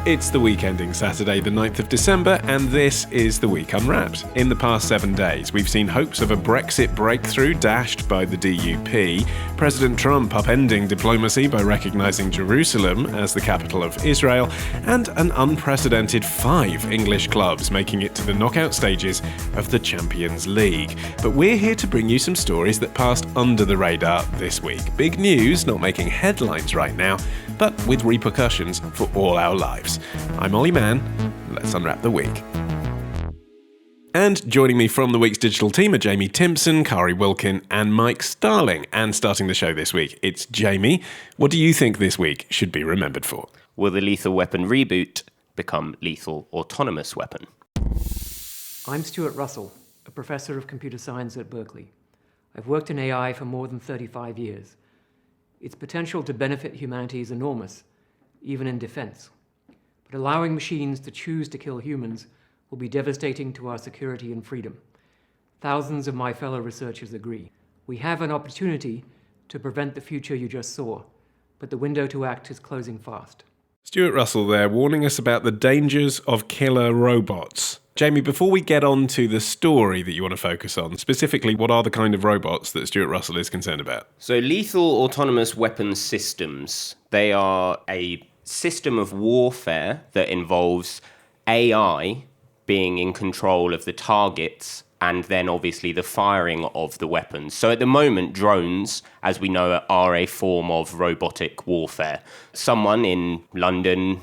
It's the week ending Saturday, the 9th of December, and this is The Week Unwrapped. In the past 7 days, we've seen hopes of a Brexit breakthrough dashed by the DUP, President Trump upending diplomacy by recognising Jerusalem as the capital of Israel, and an unprecedented 5 English clubs making it to the knockout stages of the Champions League. But we're here to bring you some stories that passed under the radar this week. Big news, not making headlines right now, but with repercussions for all our lives. I'm Olly Mann. Let's unwrap the week. And joining me from the week's digital team are Jamie Timson, Kari, Wilkin, and Mike Starling. And starting the show this week, it's Jamie. What do you think this week should be remembered for? Will the Lethal Weapon reboot become Lethal Autonomous Weapon? I'm Stuart Russell, a professor of computer science at Berkeley. I've worked in AI for more than 35 years. Its potential to benefit humanity is enormous, even in defense. But allowing machines to choose to kill humans will be devastating to our security and freedom. Thousands of my fellow researchers agree. We have an opportunity to prevent the future you just saw, but the window to act is closing fast. Stuart Russell there, warning us about the dangers of killer robots. Jamie, before we get on to the story that you want to focus on, specifically, what are the kind of robots that Stuart Russell is concerned about? So lethal autonomous weapons systems, they are a system of warfare that involves AI being in control of the targets and then obviously the firing of the weapons. So at the moment, drones, as we know, are a form of robotic warfare. Someone in London,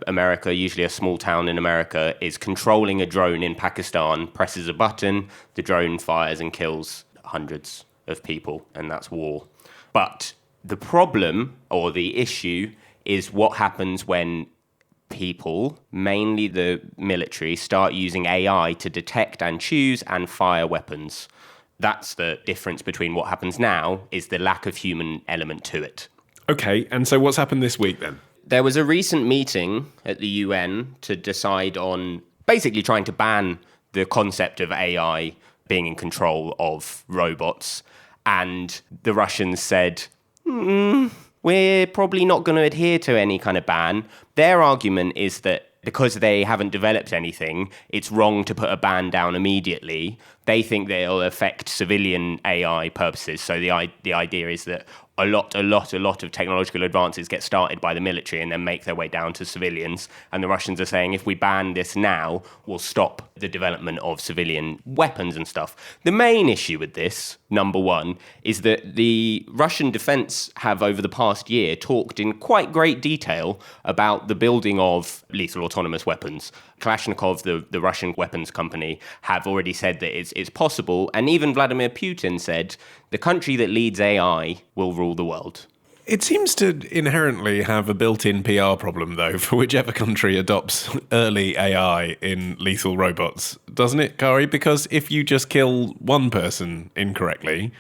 America, usually a small town in America, is controlling a drone in Pakistan, presses a button, the drone fires and kills hundreds of people, and that's war. But the problem, or the issue, is what happens when people, mainly the military, start using AI to detect and choose and fire weapons. That's the difference between what happens now is the lack of human element to it. Okay, and so what's happened this week then? There was a recent meeting at the UN to decide on basically trying to ban the concept of AI being in control of robots. And the Russians said, we're probably not going to adhere to any kind of ban. Their argument is that because they haven't developed anything, it's wrong to put a ban down immediately. They think that it'll affect civilian AI purposes. So the idea is that a lot of technological advances get started by the military and then make their way down to civilians. And the Russians are saying if we ban this now, we'll stop the development of civilian weapons and stuff. The main issue with this, number one, is that the Russian defense have over the past year talked in quite great detail about the building of lethal autonomous weapons. Kalashnikov, the Russian weapons company, have already said that it's possible. And even Vladimir Putin said the country that leads AI will rule the world. It seems to inherently have a built-in PR problem, though, for whichever country adopts early AI in lethal robots, doesn't it, Kari? Because if you just kill one person incorrectly,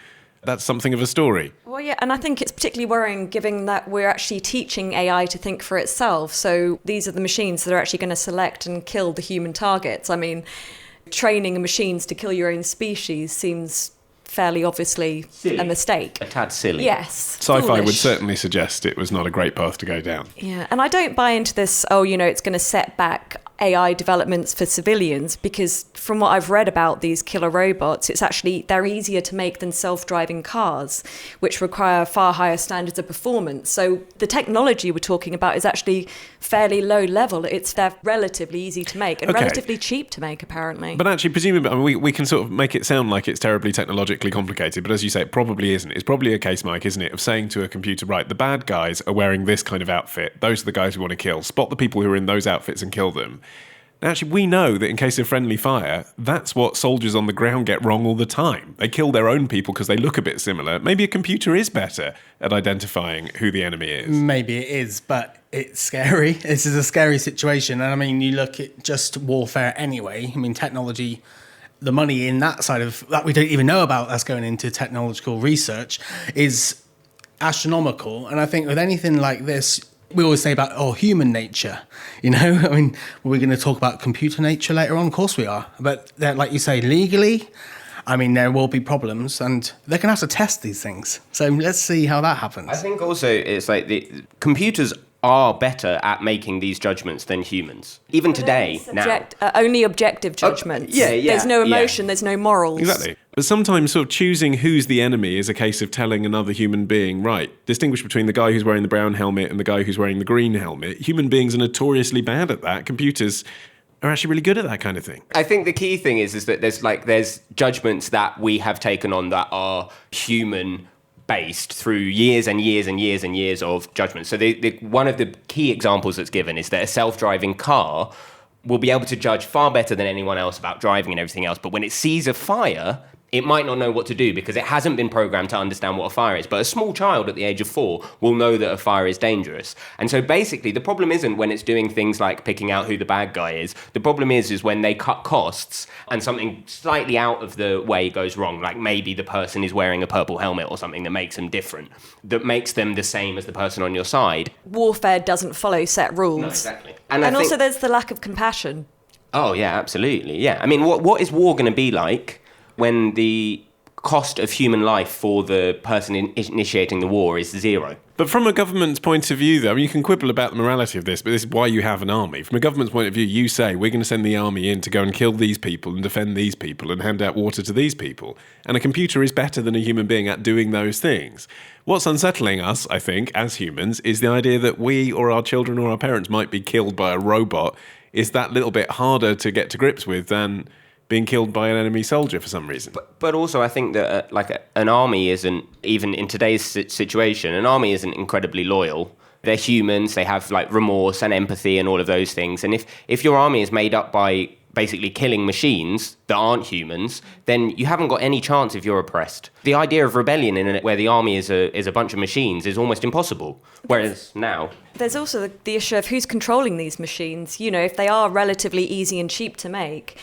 that's something of a story. Well, yeah, and I think it's particularly worrying given that we're actually teaching AI to think for itself. So these are the machines that are actually going to select and kill the human targets. I mean, training machines to kill your own species seems fairly obviously silly. A mistake. A tad silly. Yes. Sci-fi foolish. would certainly suggest it was not a great path to go down. Yeah, and I don't buy into this, it's going to set back AI developments for civilians, because from what I've read about these killer robots, it's actually, they're easier to make than self-driving cars, which require far higher standards of performance. So the technology we're talking about is actually fairly low level. They're relatively easy to make and relatively cheap to make, apparently. But actually, presumably, we can sort of make it sound like it's terribly technologically complicated, but as you say, it probably isn't. It's probably a case, Mike, isn't it, of saying to a computer, right, the bad guys are wearing this kind of outfit. Those are the guys we want to kill. Spot the people who are in those outfits and kill them. Now, actually, we know that in case of friendly fire, that's what soldiers on the ground get wrong all the time. They kill their own people because they look a bit similar. Maybe a computer is better at identifying who the enemy is. Maybe it is, but it's scary. This is a scary situation. And I mean, you look at just warfare anyway. I mean, technology, the money in that side of that we don't even know about that's going into technological research is astronomical. And I think with anything like this, we always say about, human nature, I mean, we're going to talk about computer nature later on. Of course we are. But like you say, legally, I mean, there will be problems, and they're going to have to test these things. So let's see how that happens. I think also it's like the computers are better at making these judgments than humans. Even today, now. Only objective judgments. There's no emotion, there's no morals. Exactly. But sometimes sort of choosing who's the enemy is a case of telling another human being, right, distinguish between the guy who's wearing the brown helmet and the guy who's wearing the green helmet. Human beings are notoriously bad at that. Computers are actually really good at that kind of thing. I think the key thing is that there's judgments that we have taken on that are human based through years and years and years and years of judgment. So one of the key examples that's given is that a self-driving car will be able to judge far better than anyone else about driving and everything else. But when it sees a fire, it might not know what to do because it hasn't been programmed to understand what a fire is. But a small child at the age of 4 will know that a fire is dangerous. And so basically the problem isn't when it's doing things like picking out who the bad guy is. The problem is when they cut costs and something slightly out of the way goes wrong, like maybe the person is wearing a purple helmet or something that makes them different, that makes them the same as the person on your side. Warfare doesn't follow set rules. No, exactly. And also there's the lack of compassion. Oh, yeah, absolutely. Yeah. I mean, what is war going to be like when the cost of human life for the person initiating the war is 0? But from a government's point of view, though, I mean, you can quibble about the morality of this, but this is why you have an army. From a government's point of view, you say, we're going to send the army in to go and kill these people and defend these people and hand out water to these people. And a computer is better than a human being at doing those things. What's unsettling us, I think, as humans, is the idea that we or our children or our parents might be killed by a robot is that little bit harder to get to grips with than being killed by an enemy soldier for some reason. But also I think that an army isn't, even in today's situation, an army isn't incredibly loyal. They're humans, they have like remorse and empathy and all of those things. And if your army is made up by basically killing machines that aren't humans, then you haven't got any chance if you're oppressed. The idea of rebellion in it where the army is a bunch of machines is almost impossible. Whereas now... There's also the issue of who's controlling these machines. You know, if they are relatively easy and cheap to make,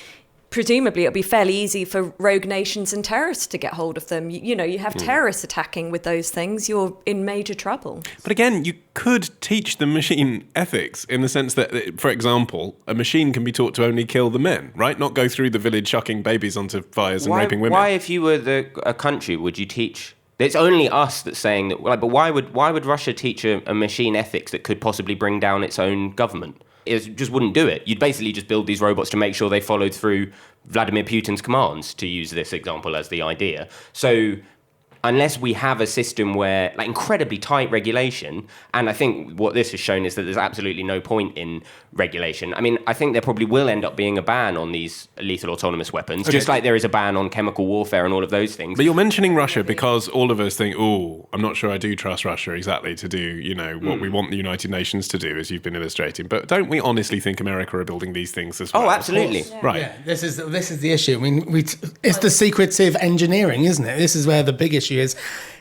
presumably it'll be fairly easy for rogue nations and terrorists to get hold of them. You know, you have terrorists attacking with those things, you're in major trouble. But again, you could teach the machine ethics in the sense that, for example, a machine can be taught to only kill the men, right? Not go through the village chucking babies onto fires and raping women. Why, if you were a country, would you teach... It's only us that's saying that... But why would Russia teach a machine ethics that could possibly bring down its own government? It just wouldn't do it. You'd basically just build these robots to make sure they followed through Vladimir Putin's commands, to use this example as the idea. So unless we have a system where, like, incredibly tight regulation, and I think what this has shown is that there's absolutely no point in regulation. I mean, I think there probably will end up being a ban on these lethal autonomous weapons, just like there is a ban on chemical warfare and all of those things. But you're mentioning Russia because all of us think, oh, I'm not sure I do trust Russia exactly to do, you know, what we want the United Nations to do, as you've been illustrating. But don't we honestly think America are building these things as well? Oh, absolutely. Right. Yeah, this is the issue. I mean, it's the secretive engineering, isn't it? This is where the big issue is.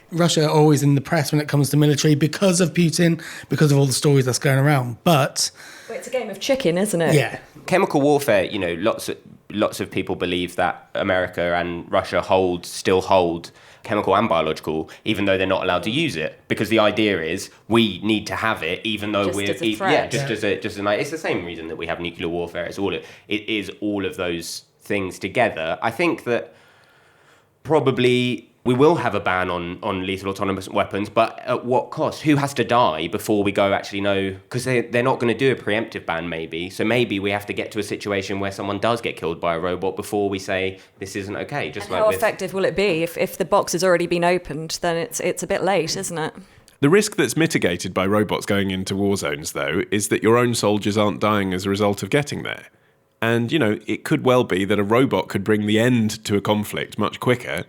Russia are always in the press when it comes to military because of Putin, because of all the stories that's going around. But it's a game of chicken, isn't it? Yeah. Chemical warfare, you know, lots of people believe that America and Russia still hold chemical and biological, even though they're not allowed to use it, because the idea is we need to have it, even though it's the same reason that we have nuclear warfare. It is all of those things together. I think that probably we will have a ban on lethal autonomous weapons, but at what cost? Who has to die before we go actually know? Because they're not going to do a preemptive ban, maybe. So maybe we have to get to a situation where someone does get killed by a robot before we say this isn't okay. Just like how effective will it be? If the box has already been opened, then it's a bit late, isn't it? The risk that's mitigated by robots going into war zones, though, is that your own soldiers aren't dying as a result of getting there. And, you know, it could well be that a robot could bring the end to a conflict much quicker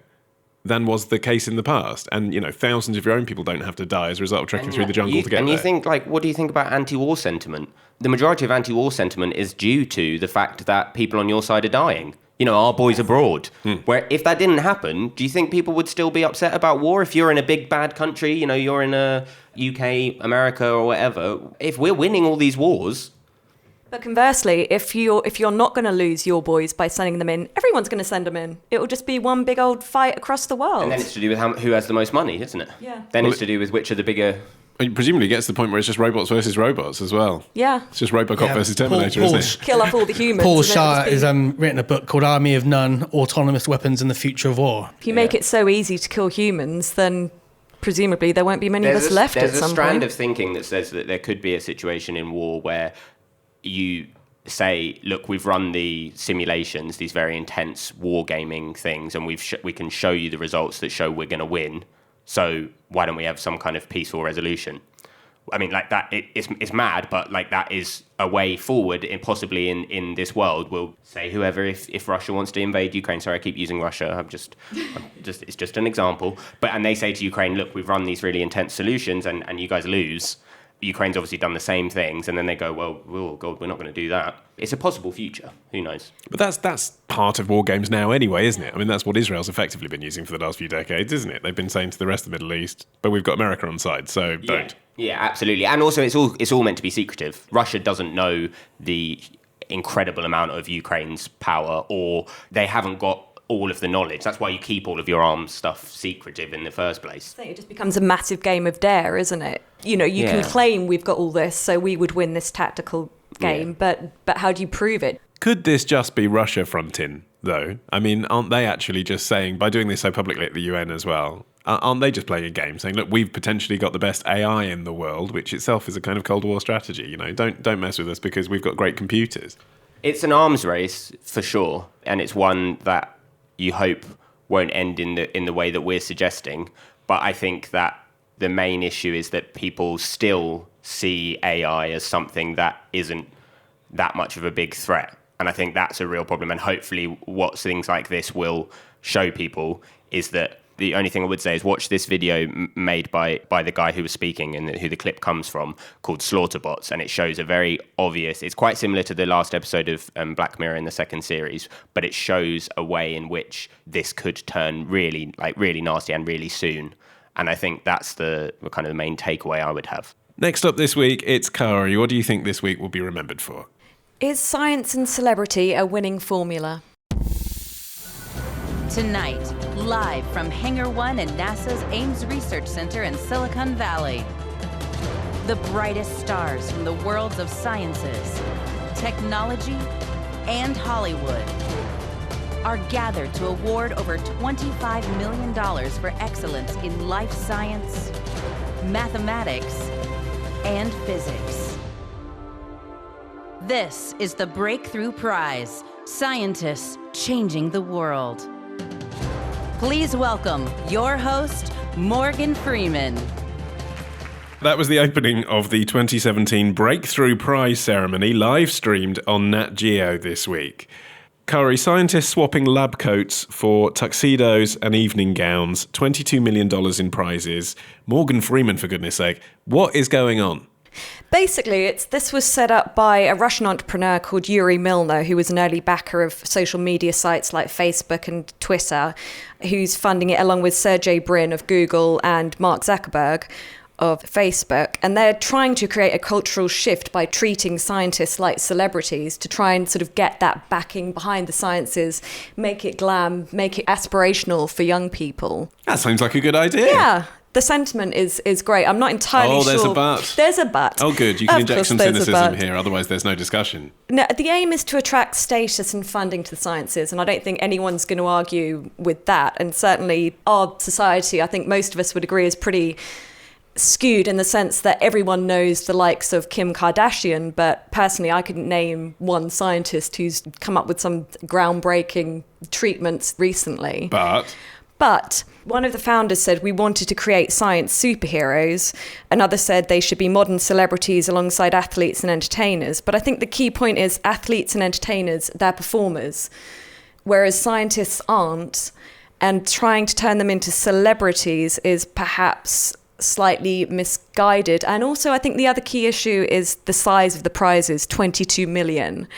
than was the case in the past. And, you know, thousands of your own people don't have to die as a result of trekking through the jungle to get there. And you think, like, what do you think about anti-war sentiment? The majority of anti-war sentiment is due to the fact that people on your side are dying. You know, our boys abroad. Where if that didn't happen, do you think people would still be upset about war? If you're in a big, bad country, you know, you're in a UK, America or whatever, if we're winning all these wars... But conversely, if you're not going to lose your boys by sending them in, everyone's going to send them in. It will just be one big old fight across the world. And then it's to do with who has the most money, isn't it? Yeah. Then it's to do with which are the bigger And presumably it gets to the point where it's just robots versus robots as well. Yeah. It's just Robocop versus Terminator, isn't it? Kill off all the humans. Paul and then Shah it'll just has be- written a book called Army of None, Autonomous Weapons and the Future of War. If you make it so easy to kill humans, then presumably there won't be many of us left at some There's a strand point. of thinking that says that there could be a situation in war where you say, look, we've run the simulations, these very intense wargaming things, and we can show you the results that show we're going to win. So why don't we have some kind of peaceful resolution? I mean, like that, it's mad, but like that is a way forward, possibly in this world. We'll say whoever, if Russia wants to invade Ukraine, sorry, I keep using Russia. It's just an example. And they say to Ukraine, look, we've run these really intense solutions, and you guys lose. Ukraine's obviously done the same things, and then they go, well, oh God, we're not going to do that. It's a possible future. Who knows? But that's part of war games now anyway, isn't it? I mean, that's what Israel's effectively been using for the last few decades, isn't it? They've been saying to the rest of the Middle East, but we've got America on side, so don't. Yeah, absolutely. And also, it's all meant to be secretive. Russia doesn't know the incredible amount of Ukraine's power, or they haven't got all of the knowledge. That's why you keep all of your arms stuff secretive in the first place. I think it just becomes a massive game of dare, isn't it? You know, you can claim we've got all this, so we would win this tactical game, but how do you prove it? Could this just be Russia fronting, though? I mean, aren't they actually just saying, by doing this so publicly at the UN as well, aren't they just playing a game, saying, look, we've potentially got the best AI in the world, which itself is a kind of Cold War strategy, you know, don't mess with us because we've got great computers. It's an arms race, for sure, and it's one that you hope won't end in the way that we're suggesting. But I think that the main issue is that people still see AI as something that isn't that much of a big threat. And I think that's a real problem. And hopefully what things like this will show people is that the only thing I would say is watch this video made by the guy who was speaking and who the clip comes from, called Slaughterbots, and it shows a very obvious, it's quite similar to the last episode of Black Mirror in the second series, but it shows a way in which this could turn really nasty and really soon. And I think that's the kind of the main takeaway I would have. Next up this week, it's Kari. What do you think this week will be remembered for? Is science and celebrity a winning formula? Tonight, live from Hangar 1 and NASA's Ames Research Center in Silicon Valley. The brightest stars from the worlds of sciences, technology, and Hollywood are gathered to award over $25 million for excellence in life science, mathematics, and physics. This is the Breakthrough Prize, Scientists Changing the World. Please welcome your host, Morgan Freeman. That was the opening of the 2017 Breakthrough Prize ceremony, live streamed on Nat Geo this week. Kari, scientists swapping lab coats for tuxedos and evening gowns, $22 million in prizes. Morgan Freeman, for goodness sake. What is going on? Basically, this was set up by a Russian entrepreneur called Yuri Milner, who was an early backer of social media sites like Facebook and Twitter, who's funding it along with Sergey Brin of Google and Mark Zuckerberg of Facebook. And they're trying to create a cultural shift by treating scientists like celebrities to try and sort of get that backing behind the sciences, make it glam, make it aspirational for young people. That sounds like a good idea. Yeah. The sentiment is great. I'm not entirely sure. Oh, there's a but. There's a but. Oh, good. You can Of inject course some there's a cynicism but. here, otherwise there's no discussion. No, the aim is to attract status and funding to the sciences, and I don't think anyone's going to argue with that. And certainly our society, I think most of us would agree, is pretty skewed in the sense that everyone knows the likes of Kim Kardashian, but personally I couldn't name one scientist who's come up with some groundbreaking treatments recently. But one of the founders said we wanted to create science superheroes. Another said they should be modern celebrities alongside athletes and entertainers. But I think the key point is athletes and entertainers, they're performers, whereas scientists aren't. And trying to turn them into celebrities is perhaps slightly misguided. And also I think the other key issue is the size of the prizes, 22 million.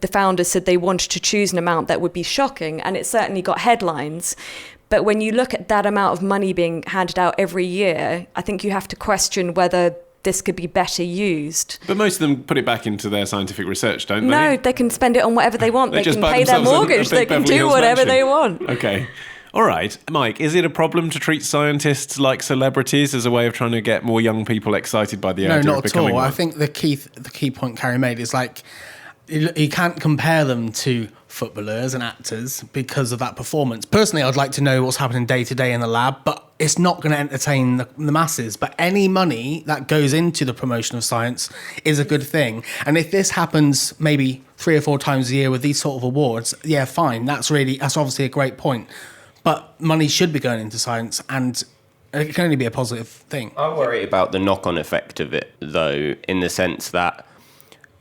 The founders said they wanted to choose an amount that would be shocking, and it certainly got headlines. But when you look at that amount of money being handed out every year, I think you have to question whether this could be better used. But most of them put it back into their scientific research, don't they? No, they can spend it on whatever they want. They just can buy pay their themselves a mortgage. big They can Beverly do Hills whatever mansion. they want. Okay. All right, Mike, is it a problem to treat scientists like celebrities as a way of trying to get more young people excited by the idea of No, not at becoming all. one? I think the key point Kari made is like, you can't compare them to footballers and actors because of that performance. Personally, I'd like to know what's happening day to day in the lab, but it's not going to entertain the masses. But any money that goes into the promotion of science is a good thing. And if this happens maybe 3 or 4 times a year with these sort of awards, yeah, fine. That's obviously a great point. But money should be going into science, and it can only be a positive thing. I worry about the knock-on effect of it, though, in the sense that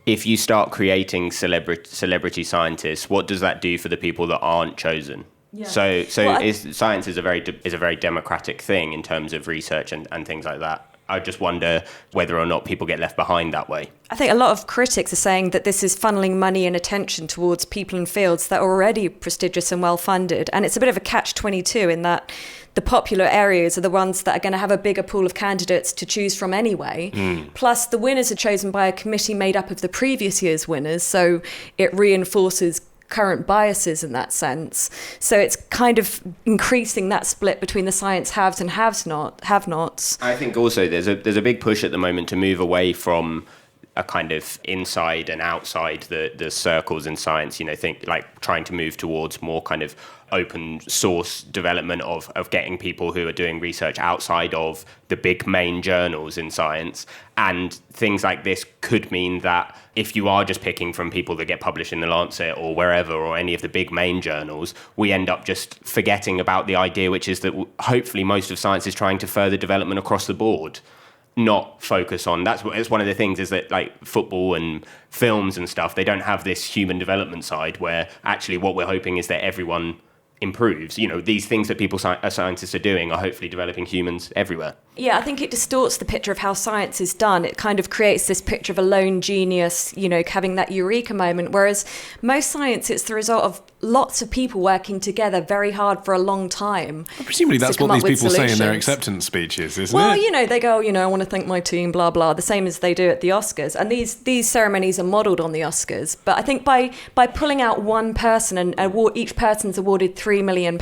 if you start creating celebrity scientists, what does that do for the people that aren't chosen? Yeah. Science is a very democratic thing in terms of research and things like that. I just wonder whether or not people get left behind that way. I think a lot of critics are saying that this is funneling money and attention towards people in fields that are already prestigious and well-funded. And it's a bit of a catch-22 in that the popular areas are the ones that are going to have a bigger pool of candidates to choose from anyway. Plus, the winners are chosen by a committee made up of the previous year's winners, so it reinforces current biases in that sense. So it's kind of increasing that split between the science haves and have-nots. I think also there's a big push at the moment to move away from a kind of inside and outside the circles in science, think like trying to move towards more kind of open source development of getting people who are doing research outside of the big main journals in science. And things like this could mean that if you are just picking from people that get published in the Lancet or wherever or any of the big main journals, we end up just forgetting about the idea, which is that hopefully most of science is trying to further development across the board. Not focus on it's one of the things is that like football and films and stuff, they don't have this human development side where actually what we're hoping is that everyone improves. These things that scientists are doing are hopefully developing humans everywhere. Yeah, I think it distorts the picture of how science is done. It kind of creates this picture of a lone genius, having that eureka moment, whereas most science, it's the result of lots of people working together very hard for a long time. Well, presumably that's what these people say in their acceptance speeches, isn't it? Well, they go, I want to thank my team, blah, blah, the same as they do at the Oscars. And these ceremonies are modelled on the Oscars. But I think by pulling out one person and each person's awarded £3 million,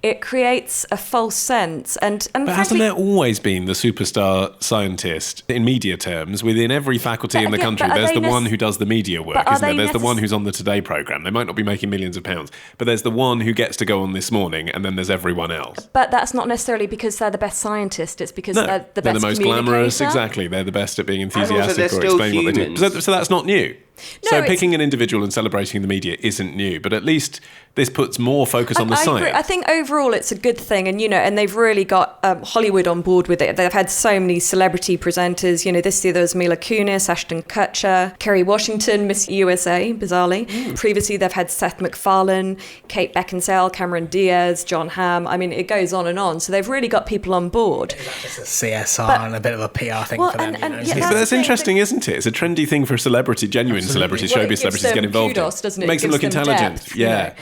it creates a false sense. But hasn't there always been the superstar scientist in media terms within every faculty in the country? There's the one who does the media work, isn't there? There's the one who's on the Today programme. They might not be making millions of pounds, but there's the one who gets to go on This Morning, and then there's everyone else. But that's not necessarily because they're the best scientist. It's because they're the best They're the most glamorous, communicator. exactly. They're the best at being And enthusiastic also or they're explaining what they do. still So that's not new. No, So picking an individual and celebrating the media isn't new, but at least this puts more focus on the science. I think overall it's a good thing, and they've really got Hollywood on board with it. They've had so many celebrity presenters. This year there was Mila Kunis, Ashton Kutcher, Kerry Washington, Miss USA, bizarrely. Previously they've had Seth MacFarlane, Kate Beckinsale, Cameron Diaz, John Hamm. I mean, it goes on and on. So they've really got people on board. It's a CSR and a bit of a PR thing for them. But that's interesting, isn't it? It's a trendy thing for a celebrity, genuine celebrities, showbiz celebrities to get involved kudos, doesn't it? Makes them look intelligent. Depth, yeah.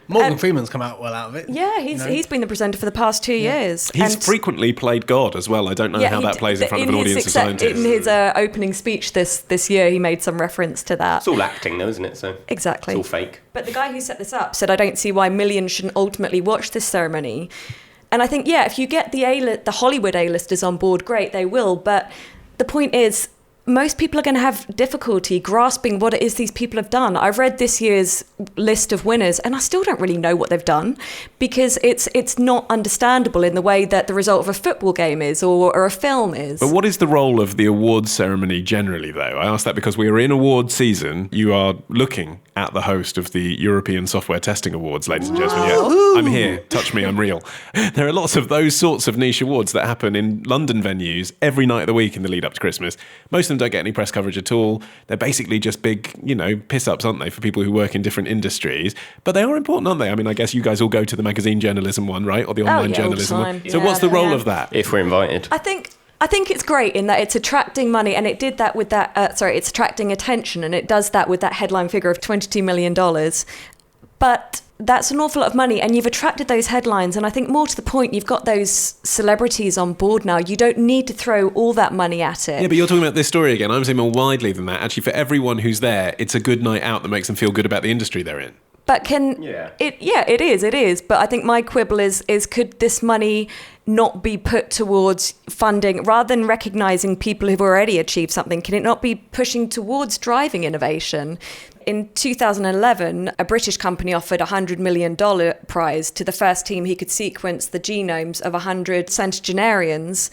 Morgan Freeman's come out well out of it. Yeah, he's been the presenter for the past 2 years. He's frequently played God as well. I don't know how that plays in front of an audience of scientists. In his opening speech this year, he made some reference to that. It's all acting though, isn't it? So exactly. It's all fake. But the guy who set this up said, I don't see why millions shouldn't ultimately watch this ceremony. And I think, if you get the Hollywood A-listers on board, great, they will. But the point is, most people are going to have difficulty grasping what it is these people have done. I've read this year's list of winners and I still don't really know what they've done because it's not understandable in the way that the result of a football game is or a film is. But what is the role of the awards ceremony generally, though? I ask that because we are in award season. You are looking at the host of the European Software Testing Awards, ladies and gentlemen. Yeah, I'm here. Touch me, I'm real. There are lots of those sorts of niche awards that happen in London venues every night of the week in the lead up to Christmas. Most of them don't get any press coverage at all. They're basically just big, piss-ups, aren't they, for people who work in different industries. But they are important, aren't they? I mean, I guess you guys all go to the magazine journalism one, right? Or the online journalism one. So what's the role of that? If we're invited. I think it's great in that it's attracting money, and it did that with that. It's attracting attention, and it does that with that headline figure of $22 million. But that's an awful lot of money, and you've attracted those headlines. And I think more to the point, you've got those celebrities on board now. You don't need to throw all that money at it. Yeah, but you're talking about this story again. I'm saying more widely than that. Actually, for everyone who's there, it's a good night out that makes them feel good about the industry they're in. But it is. But I think my quibble is could this money not be put towards funding, rather than recognising people who've already achieved something, can it not be pushing towards driving innovation? In 2011, a British company offered a $100 million prize to the first team who could sequence the genomes of 100 centenarians.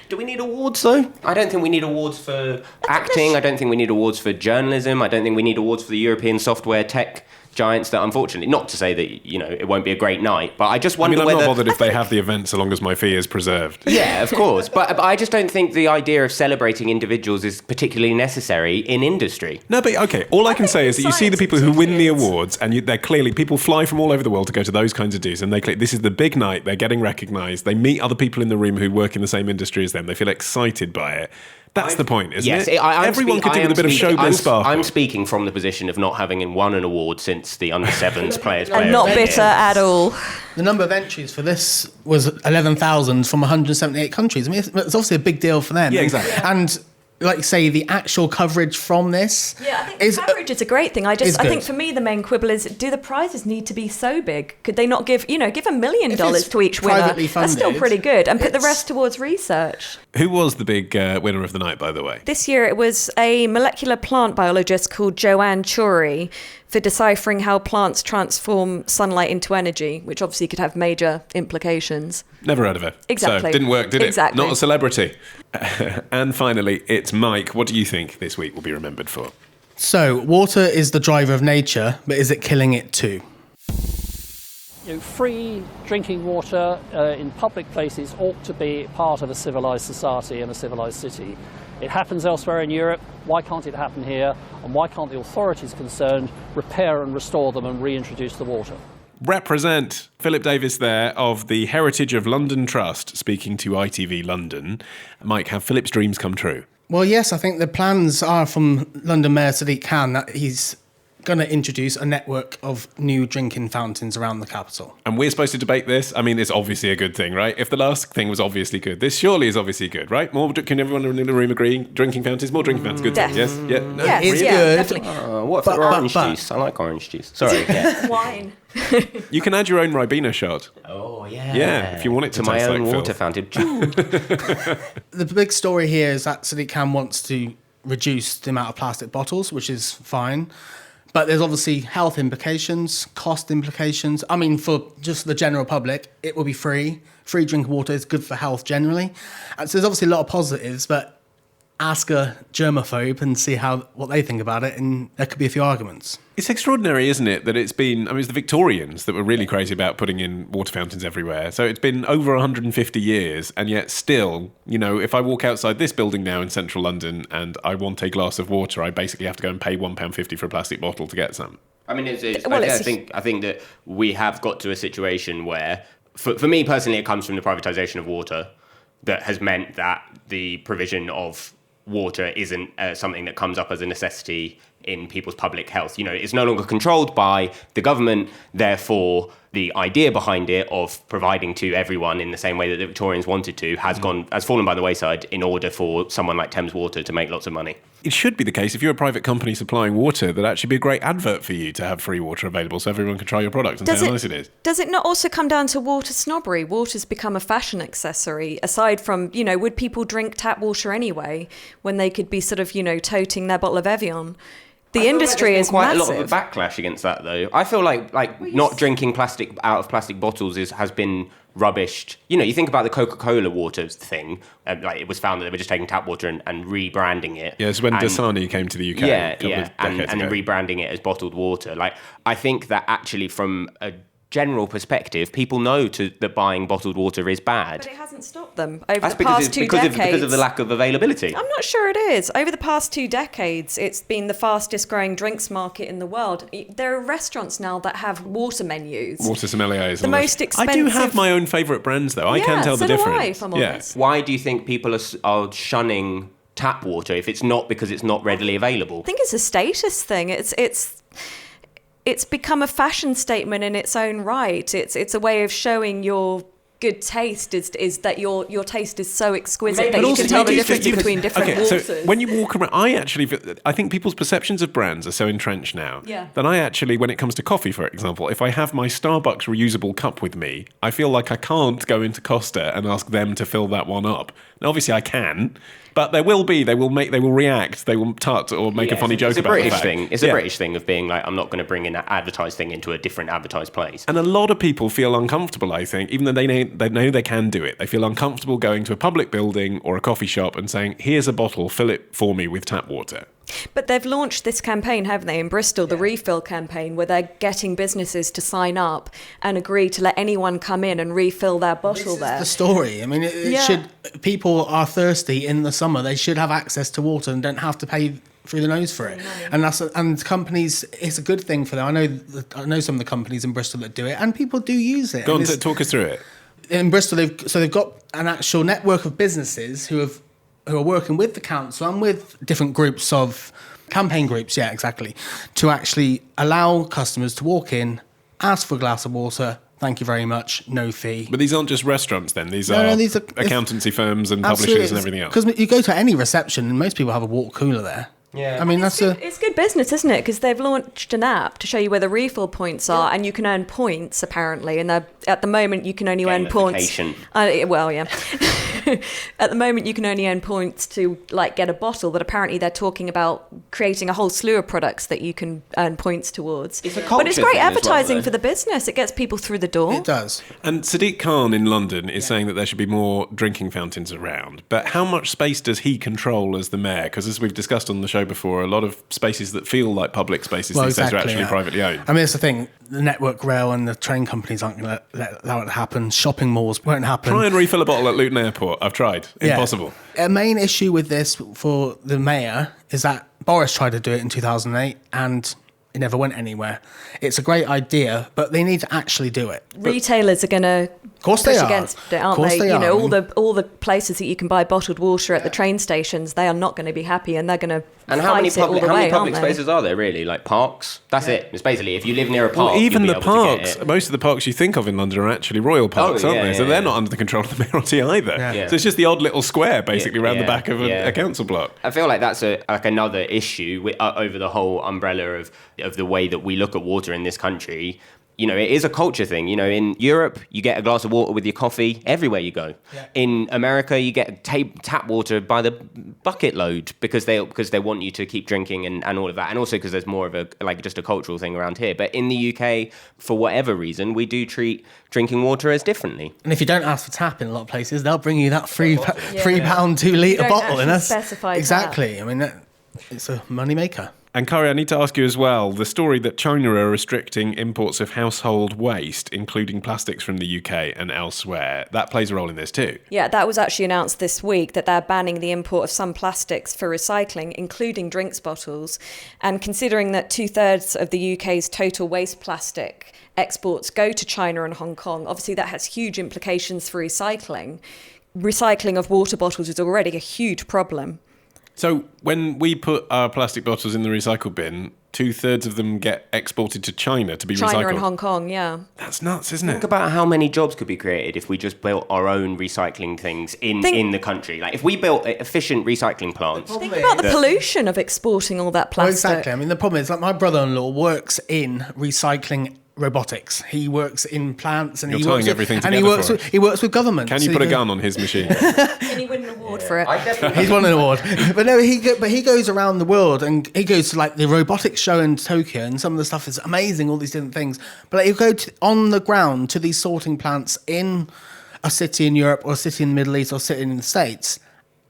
Do we need awards, though? I don't think we need awards for acting. I don't think we need awards for journalism. I don't think we need awards for the European software tech giants that, unfortunately, not to say that, it won't be a great night, but I just wonder whether... I'm not bothered if they have the event so long as my fee is preserved. Yeah, of course. But I just don't think the idea of celebrating individuals is particularly necessary in industry. No, but okay, all I can say is that you see the people who win the awards, and they're clearly... People fly from all over the world to go to those kinds of dues, and this is the big night, they're getting recognised, they meet other people in the room who work in the same industry as them, they feel excited by it. That's the point, isn't it? Everyone could do with a bit of showbiz sparkle. I'm speaking from the position of not having won an award since the Under-7s Players' Player. And not bitter at all. The number of entries for this was 11,000 from 178 countries. I mean, it's obviously a big deal for them. Yeah, exactly. And like you say, the actual coverage from this... Yeah, I think coverage is a great thing. I think for me the main quibble is, do the prizes need to be so big? Could they not give $1 million to each winner? Privately funded, that's still pretty good. And put the rest towards research. Who was the big winner of the night, by the way? This year it was a molecular plant biologist called Joanne Choury for deciphering how plants transform sunlight into energy, which obviously could have major implications. Never heard of her. Exactly. So, didn't work, did it? Exactly. Not a celebrity. And finally, it's Mike. What do you think this week will be remembered for? So, water is the driver of nature, but is it killing it too? Free drinking water in public places ought to be part of a civilised society and a civilised city. It happens elsewhere in Europe. Why can't it happen here? And why can't the authorities concerned repair and restore them and reintroduce the water? Represent Philip Davis there of the Heritage of London Trust speaking to ITV London. Mike, have Philip's dreams come true? Well, yes, I think the plans are from London Mayor Sadiq Khan that he's going to introduce a network of new drinking fountains around the capital. And we're supposed to debate this? I mean, it's obviously a good thing, right? If the last thing was obviously good, this surely is obviously good, right? Can everyone in the room agree? Drinking fountains, more drinking fountains, good thing, yes? Yeah, no? Yes, it's good. Definitely. What for orange juice? I like orange juice. Sorry. Yeah. Wine. You can add your own Ribena shot. Oh, yeah. Yeah, if you want it to my taste own like water filth. fountain. The big story here is that Sadiq Khan wants to reduce the amount of plastic bottles, which is fine. But there's obviously health implications, cost implications. I mean, for just the general public, it will be free. Free drinking water is good for health generally. And so there's obviously a lot of positives, but ask a germaphobe and see what they think about it, and there could be a few arguments. It's extraordinary, isn't it, that it's the Victorians that were really crazy about putting in water fountains everywhere. So it's been over 150 years, and yet still, if I walk outside this building now in central London and I want a glass of water, I basically have to go and pay £1.50 for a plastic bottle to get some. I mean, I think that we have got to a situation where, for me personally, it comes from the privatisation of water that has meant that the provision of water isn't something that comes up as a necessity in people's public health. It's no longer controlled by the government, therefore the idea behind it of providing to everyone in the same way that the Victorians wanted to has fallen by the wayside in order for someone like Thames Water to make lots of money. It should be the case, if you're a private company supplying water, that'd actually be a great advert for you to have free water available so everyone can try your product and say how nice it is. Does it not also come down to water snobbery? Water's become a fashion accessory, aside from, would people drink tap water anyway when they could be sort of, toting their bottle of Evian? The industry is quite massive. a lot of a backlash against that, though. I feel like not drinking plastic out of plastic bottles has been rubbished. You think about the Coca-Cola water thing. It was found that they were just taking tap water and rebranding it. Yeah, it's when Dasani came to the UK. And then rebranding it as bottled water. I think that actually from a general perspective, people know that buying bottled water is bad. But it hasn't stopped them over the past 2 decades. Because of the lack of availability. I'm not sure it is. Over the past 2 decades, it's been the fastest growing drinks market in the world. There are restaurants now that have water menus. Water sommeliers. The most expensive. I do have my own favourite brands, though. I can tell the difference. I, if I'm honest. Why do you think people are shunning tap water if it's not because it's not readily available? I think it's a status thing. It's become a fashion statement in its own right. It's a way of showing your good taste is that your taste is so exquisite Maybe. that But you also can tell the maybe difference because- between different Okay, waters. so when you walk around, I think people's perceptions of brands are so entrenched now Yeah. that I actually, when it comes to coffee, for example, if I have my Starbucks reusable cup with me, I feel like I can't go into Costa and ask them to fill that one up. Now, obviously, I can, but they will react, they will tut or make a funny joke it's a about British the fact. thing. It's a British thing of being like, I'm not going to bring an advertised thing into a different advertised place. And a lot of people feel uncomfortable, I think, even though they know they can do it. They feel uncomfortable going to a public building or a coffee shop and saying, here's a bottle, fill it for me with tap water. But they've launched this campaign, haven't they, in Bristol, the refill campaign, where they're getting businesses to sign up and agree to let anyone come in and refill their bottle there. The story. I mean, it should. People are thirsty in the summer. They should have access to water and don't have to pay through the nose for it. And companies, it's a good thing for them. I know some of the companies in Bristol that do it, and people do use it. Go on, talk us through it. In Bristol, they've got an actual network of businesses who are working with the council and with different groups of campaign groups, to actually allow customers to walk in, ask for a glass of water, thank you very much, no fee. But these aren't just restaurants then, these are accountancy firms and publishers and everything else. Because you go to any reception and most people have a water cooler there. Yeah. I mean, It's good business, isn't it? Because they've launched an app to show you where the refill points are, and you can earn points, apparently. And at the moment, you can only earn points. Well, yeah. At the moment, you can only earn points to get a bottle, but apparently they're talking about creating a whole slew of products that you can earn points towards. It's a but culture it's great thing as well, advertising though. for the business. It gets people through the door. It does. And Sadiq Khan in London is saying that there should be more drinking fountains around. But how much space does he control as the mayor? Because as we've discussed on the show before, a lot of spaces that feel like public spaces these days are actually privately owned. I mean, it's the thing. The Network Rail and the train companies aren't going to allow it to happen. Shopping malls won't happen. Try and refill a bottle at Luton Airport. I've tried. Impossible. A main issue with this for the mayor is that Boris tried to do it in 2008 and it never went anywhere. It's a great idea, but they need to actually do it. Retailers are going to push against it, aren't they? They are. All the places that you can buy bottled water at the train stations, they are not going to be happy, and they're going to And how many public spaces are there really? Like parks? That's it. It's basically if you live near a park. Well, even you'll the be able to parks, get it. most of the parks you think of in London are actually royal parks, aren't they? So they're not under the control of the mayoralty either. Yeah. So it's just the odd little square basically around the back of a council block. I feel like that's another issue over the whole umbrella of the way that we look at water in this country. You know, it is a culture thing. You know, in Europe, you get a glass of water with your coffee everywhere you go. Yeah. In America, you get tap water by the bucket load because they want you to keep drinking and all of that. And also because there's more of just a cultural thing around here. But in the UK, for whatever reason, we do treat drinking water as differently. And if you don't ask for tap in a lot of places, they'll bring you that £3 2-litre bottle. And that's exactly. Tap. I mean, it's a money maker. And Kari, I need to ask you as well, the story that China are restricting imports of household waste, including plastics from the UK and elsewhere, that plays a role in this too. Yeah, that was actually announced this week, that they're banning the import of some plastics for recycling, including drinks bottles. And considering that 2/3 of the UK's total waste plastic exports go to China and Hong Kong, obviously that has huge implications for recycling. Recycling of water bottles is already a huge problem. So when we put our plastic bottles in the recycle bin, 2/3 of them get exported to China to be recycled. China and Hong Kong, yeah. That's nuts, isn't it? Think about how many jobs could be created if we just built our own recycling things in the country. Like if we built efficient recycling plants. Think about the pollution of exporting all that plastic. Well, exactly. I mean, the problem is, like, my brother-in-law works in recycling robotics. He works in plants, and You're he tying works everything with, and together he works with government. Can you put a gun on his machine? Can you win an award for it? He's won an award. But no, he goes around the world, and he goes to like the robotics show in Tokyo, and some of the stuff is amazing, all these different things. But he'll go on the ground to these sorting plants in a city in Europe or a city in the Middle East or a city in the States,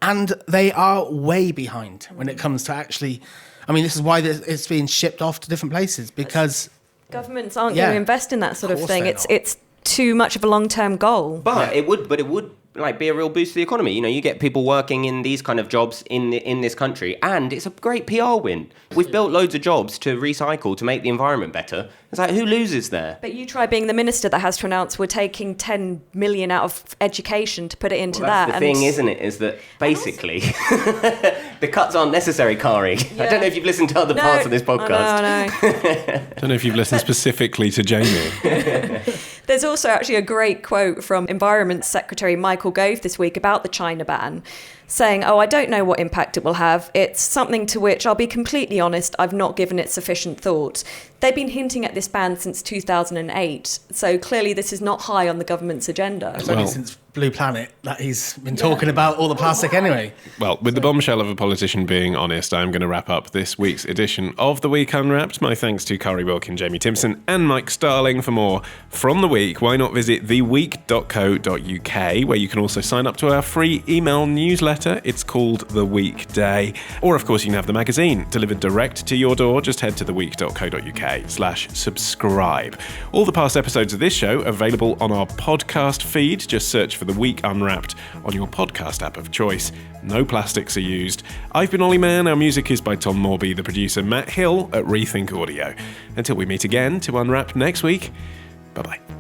and they are way behind when it comes to actually. I mean, this is why it's being shipped off to different places, because governments aren't going to invest in that sort of thing. It's too much of a long-term goal. But it would like be a real boost to the economy. You know, you get people working in these kind of jobs in this country, and it's a great PR win. We've built loads of jobs to recycle, to make the environment better. It's like, who loses there? But you try being the minister that has to announce we're taking 10 million out of education to put it into that. That's the thing, isn't it? Is that basically the cuts aren't necessary, Kari. Yeah. I don't know if you've listened to other parts of this podcast. I don't know if you've listened specifically to Jamie. There's also actually a great quote from Environment Secretary Michael Gove this week about the China ban, saying, I don't know what impact it will have. It's something to which, I'll be completely honest, I've not given it sufficient thought. They've been hinting at this ban since 2008, so clearly this is not high on the government's agenda. It's only since Blue Planet that he's been talking about all the plastic anyway. Well, with the bombshell of a politician being honest, I'm going to wrap up this week's edition of The Week Unwrapped. My thanks to Kari, Wilkin, Jamie Timson and Mike Starling. For more from The Week, why not visit theweek.co.uk, where you can also sign up to our free email newsletter. It's called The Weekday. Or, of course, you can have the magazine delivered direct to your door. Just head to theweek.co.uk/subscribe. All the past episodes of this show are available on our podcast feed. Just search for The Week Unwrapped on your podcast app of choice. No plastics are used. I've been Olly Mann. Our music is by Tom Morby, the producer Matt Hill at Rethink Audio. Until we meet again to unwrap next week, bye-bye.